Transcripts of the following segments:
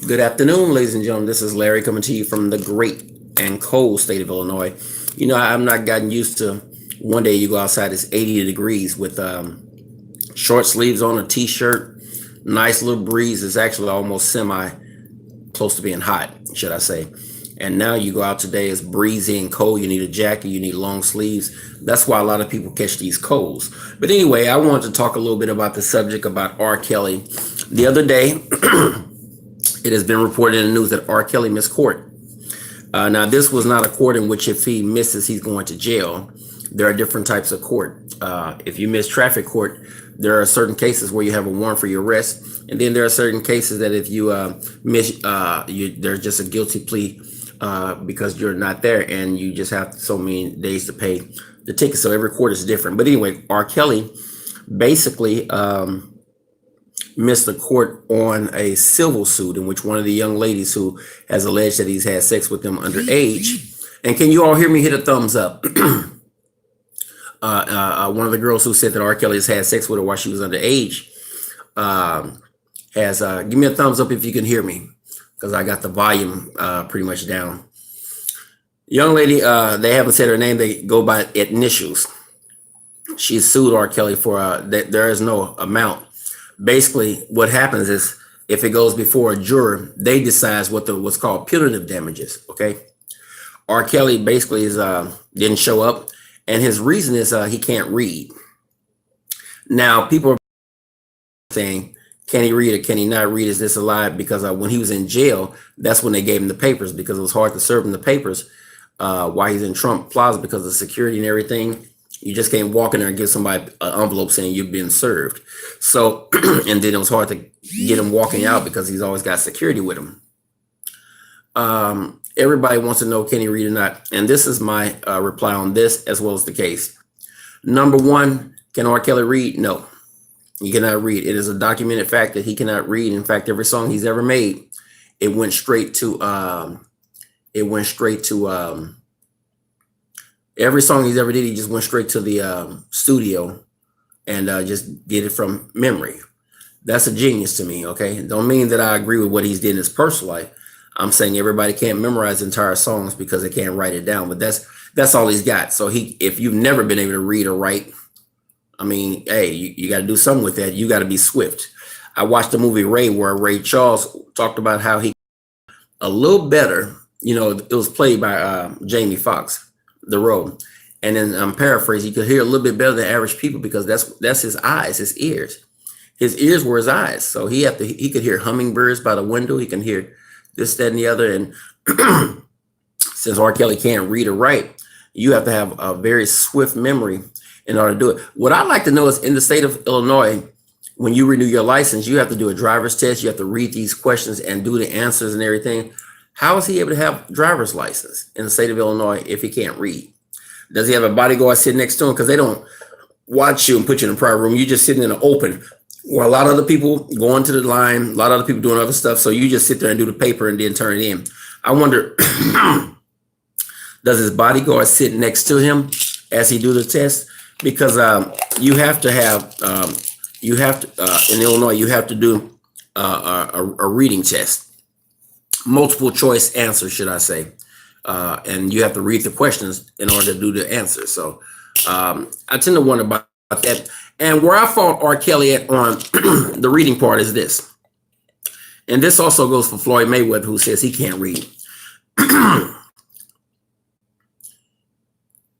Good afternoon, ladies and gentlemen. This is Larry coming to you from the great and cold state of Illinois. I'm not gotten used to one day you go outside, it's 80 degrees with short sleeves on, a t-shirt, nice little breeze. It's actually almost semi close to being hot, should I say. And now you go out today, it's breezy and cold. You need a jacket, you need long sleeves. That's why a lot of people catch these colds. But anyway, I wanted to talk a little bit about the subject about R. Kelly. The other day, it has been reported in the news that R. Kelly missed court. Now, this was not a court in which if he misses, he's going to jail. There are different types of court. If you miss traffic court, there are certain cases where you have a warrant for your arrest. And then there are certain cases that if you miss, there's just a guilty plea because you're not there and you just have so many days to pay the ticket. So every court is different. But anyway, R. Kelly basically missed the court on a civil suit in which one of the young ladies who has alleged that he's had sex with them underage. And can you all hear me? Hit a thumbs up. One of the girls who said that R. Kelly has had sex with her while she was underage has give me a thumbs up if you can hear me, because I got the volume pretty much down. Young lady, they haven't said her name. They go by initials. She sued R. Kelly for that there is no amount. Basically, what happens is if it goes before a juror, they decide what's called punitive damages. Okay, R. Kelly basically didn't show up, and his reason is he can't read. Now, people are saying, can he read or can he not read? Is this a lie? Because when he was in jail, that's when they gave him the papers, because it was hard to serve him the papers while he's in Trump Plaza because of security and everything. You just can't walk in there and give somebody an envelope saying you've been served. So, and then it was hard to get him walking out because he's always got security with him. Everybody wants to know, can he read or not? And this is my reply on this, as well as the case. Number one, can R. Kelly read? No, he cannot read. It is a documented fact that he cannot read. In fact, every song he's ever made, it went straight to every song he's ever did, he just went straight to the studio and just did it from memory. That's a genius to me, okay? Don't mean that I agree with what he's did in his personal life. I'm saying everybody can't memorize entire songs because they can't write it down, but that's all he's got. So if you've never been able to read or write, I mean, hey, you got to do something with that. You got to be swift. I watched the movie Ray, where Ray Charles talked about how he a little better, it was played by Jamie Foxx, the role. And then I'm paraphrasing, you could hear a little bit better than average people because that's his eyes, his ears. His ears were his eyes. So he could hear hummingbirds by the window. He can hear this, that, and the other. And since R. Kelly can't read or write, you have to have a very swift memory in order to do it. What I'd like to know is, in the state of Illinois, when you renew your license, you have to do a driver's test. You have to read these questions and do the answers and everything. How is he able to have driver's license in the state of Illinois if he can't read? Does he have a bodyguard sitting next to him? Because they don't watch you and put you in a private room. You're just sitting in the open, where a lot of other people go into the line, a lot of other people doing other stuff. So you just sit there and do the paper and then turn it in. I wonder, does his bodyguard sit next to him as he do the test? Because you have to have, in Illinois, you have to do a reading test. Multiple choice answer, should I say. And you have to read the questions in order to do the answer. So I tend to wonder about that. And where I found R. Kelly at on the reading part is this. And this also goes for Floyd Mayweather, who says he can't read.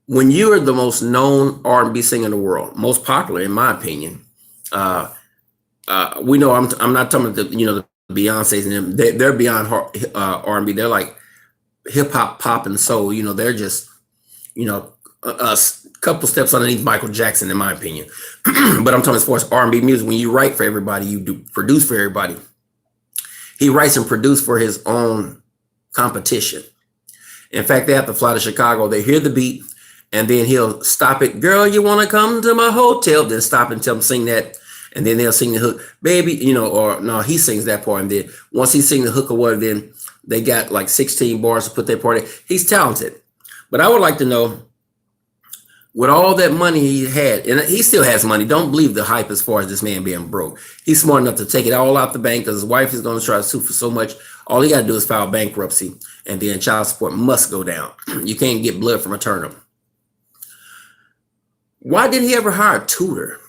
When you are the most known R&B singer in the world, most popular, in my opinion, we know I'm not talking about the Beyonce's and them. They're beyond R&B. They're like hip hop, pop, and soul. They're just a couple steps underneath Michael Jackson, in my opinion. But I'm talking as far as R&B music. When you write for everybody, you do produce for everybody. He writes and produces for his own competition. In fact, they have to fly to Chicago. They hear the beat, and then he'll stop it. Girl, you want to come to my hotel? Then stop and tell them sing that. And then they'll sing the hook, baby, or no, he sings that part. And then once he sings the hook or whatever, then they got like 16 bars to put their part in. He's talented. But I would like to know, with all that money he had, and he still has money. Don't believe the hype as far as this man being broke. He's smart enough to take it all out the bank because his wife is going to try to sue for so much. All he got to do is file bankruptcy, and then child support must go down. You can't get blood from a turnip. Why didn't he ever hire a tutor?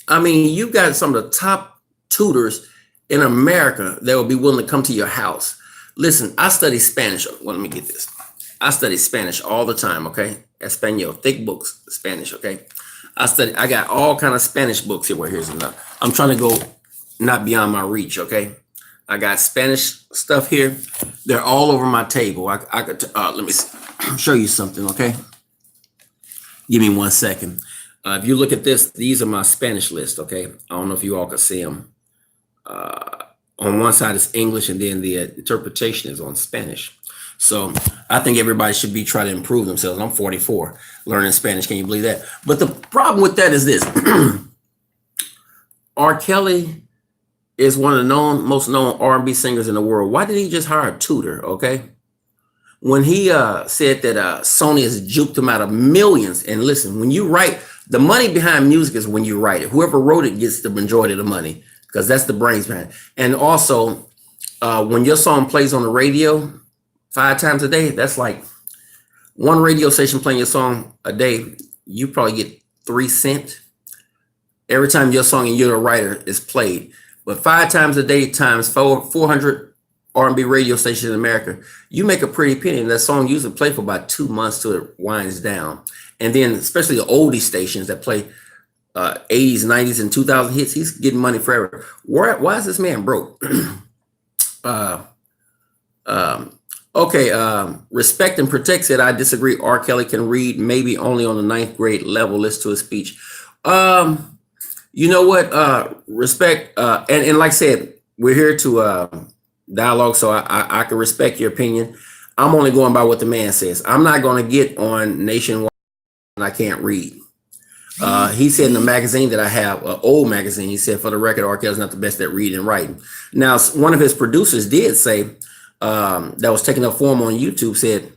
I mean, you got some of the top tutors in America that will be willing to come to your house. Listen, I study Spanish. Well, let me get this. I study Spanish all the time, okay? Espanol, thick books, Spanish, okay? I got all kind of Spanish books here. Well, here's enough. I'm trying to go not beyond my reach, okay? I got Spanish stuff here. They're all over my table. I could, let me show you something, okay? Give me 1 second. If you look at this, these are my Spanish list, okay? I don't know if you all can see them. On one side is English, and then the interpretation is on Spanish. So I think everybody should be trying to improve themselves. I'm 44, learning Spanish. Can you believe that? But the problem with that is this. R. Kelly is one of the most known R&B singers in the world. Why did he just hire a tutor, okay? When he said that Sony has juked him out of millions. And listen, when you write, the money behind music is when you write it. Whoever wrote it gets the majority of the money because that's the brains behind it. And also, when your song plays on the radio 5 times a day, that's like one radio station playing your song a day, you probably get 3 cents every time your song and you're a writer is played. But 5 times a day times 400 R&B radio stations in America, you make a pretty penny. And that song usually play for about 2 months till it winds down. And then especially the oldie stations that play 80s, 90s, and 2000 hits, he's getting money forever. Why is this man broke? Respect and Protect said, I disagree. R. Kelly can read maybe only on the 9th grade level. Listen to his speech. You know what? Respect. And like I said, we're here to dialogue, so I can respect your opinion. I'm only going by what the man says. I'm not going to get on Nationwide and I can't read. He said in the magazine that I have, an old magazine, he said, for the record, R. Kelly's not the best at reading and writing. Now, one of his producers did say, that was taking up form on YouTube, said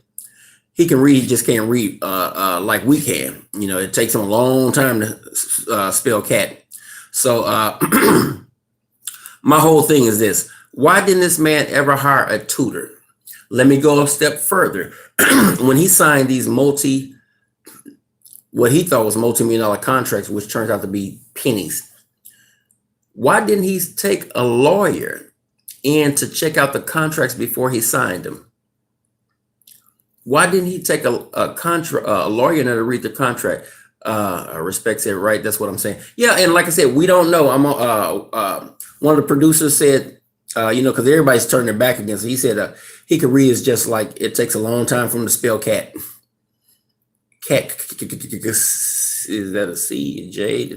he can read, he just can't read like we can. You know, it takes him a long time to spell cat. So my whole thing is this. Why didn't this man ever hire a tutor? Let me go a step further. When he signed these what he thought was multi-million-dollar contracts, which turns out to be pennies, why didn't he take a lawyer in to check out the contracts before he signed them? Why didn't he take a lawyer in to read the contract? Respect said, right, that's what I'm saying. Yeah, and like I said, we don't know. One of the producers said, because everybody's turning their back against it. He said he could read is just like it takes a long time for him to spell cat. Cat, is that a C, a J?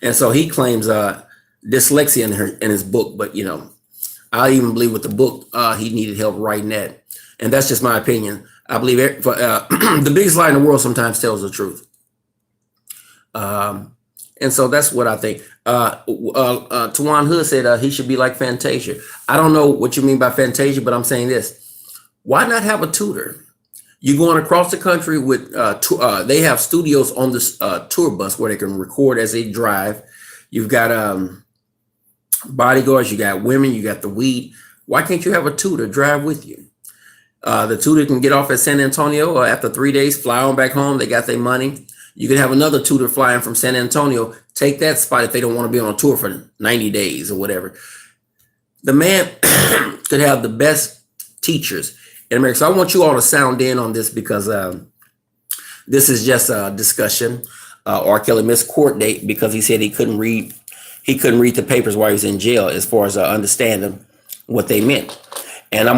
And so he claims dyslexia in his book, but I even believe with the book, he needed help writing that. And that's just my opinion. I believe the biggest lie in the world sometimes tells the truth. And so that's what I think. Tawan Hood said he should be like Fantasia. I don't know what you mean by Fantasia, but I'm saying this. Why not have a tutor? You're going across the country with, they have studios on this tour bus where they can record as they drive. You've got bodyguards, you got women, you got the weed. Why can't you have a tutor drive with you? The tutor can get off at San Antonio or after 3 days, fly on back home. They got their money. You can have another tutor flying from San Antonio, take that spot if they don't want to be on a tour for 90 days or whatever. The man could have the best teachers in America. So I want you all to sound in on this because this is just a discussion. R. Kelly missed court date because he said he couldn't read the papers while he was in jail as far as understanding what they meant. And I'm